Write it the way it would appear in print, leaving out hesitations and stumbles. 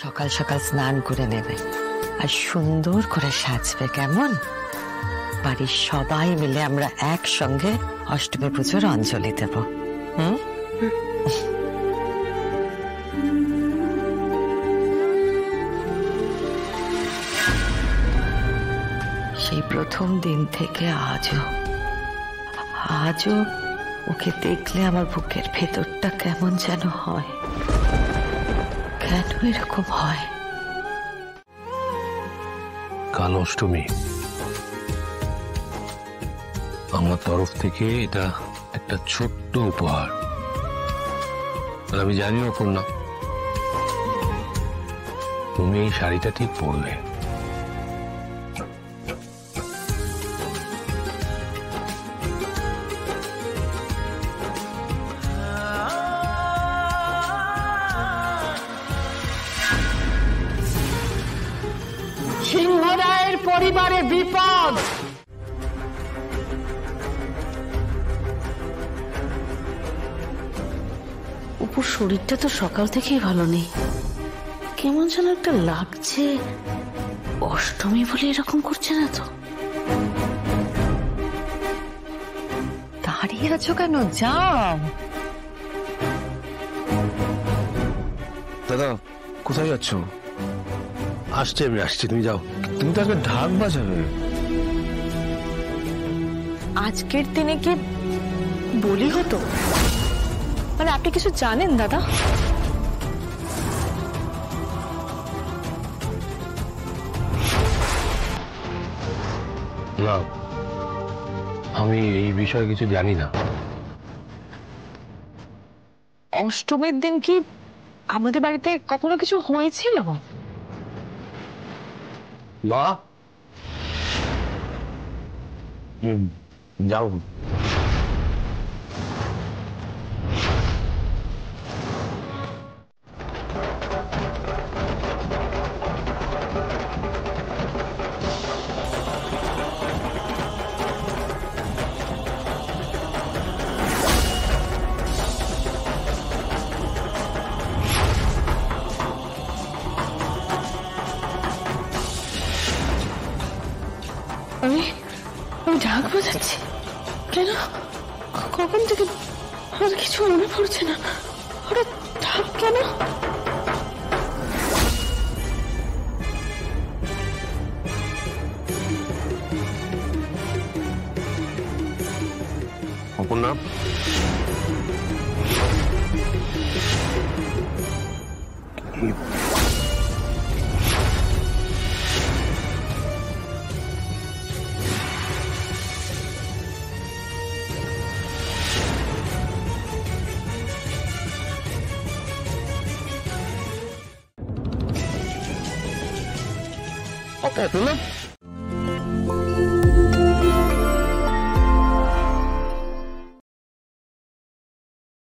সকাল সকাল স্নান করে নেবে আর সুন্দর করে সাজবে, কেমন? বাড়ির সবাই মিলে আমরা একসঙ্গে অষ্টমী পুজোর অঞ্জলি দেব। সেই প্রথম দিন থেকে আজও ওকে দেখলে আমার বুকের ভেতরটা কেমন যেন হয়। কেন এরকম হয়? কাল অষ্টমী, আমার তরফ থেকে এটা একটা ছোট্ট উপহার। আর আমি জানি অপর্ণা, তুমি এই শাড়িটা ঠিক পরলে। সিংহরায়ের পরিবারে বিপদ। উপর শরীরটা তো সকাল থেকেই ভালো নেই, কেমন যেন একটা লাগছে। অষ্টমী বলে এরকম করছে না তো? দাঁড়িয়ে আছো কেন? যাও। দাদা কোথায় যাচ্ছ? আমি আসছি, তুমি যাও। তুমি তো আজকে ঢাক বাজাবে। আজকের দিনে কি বলি হতো? মানে আপনি কিছু জানেন দাদা? না, আমি এই বিষয়ে কিছু জানি না। অষ্টমীর দিন কি আমাদের বাড়িতে কখনো কিছু হয়েছিল? মা, যাও। আমি ঢাক বাজাচ্ছি কেন? কখন থেকে আমার কিছু মনে পড়ছে না। ওরা ঢাক কেন? অপর্ণা, অপর্ণা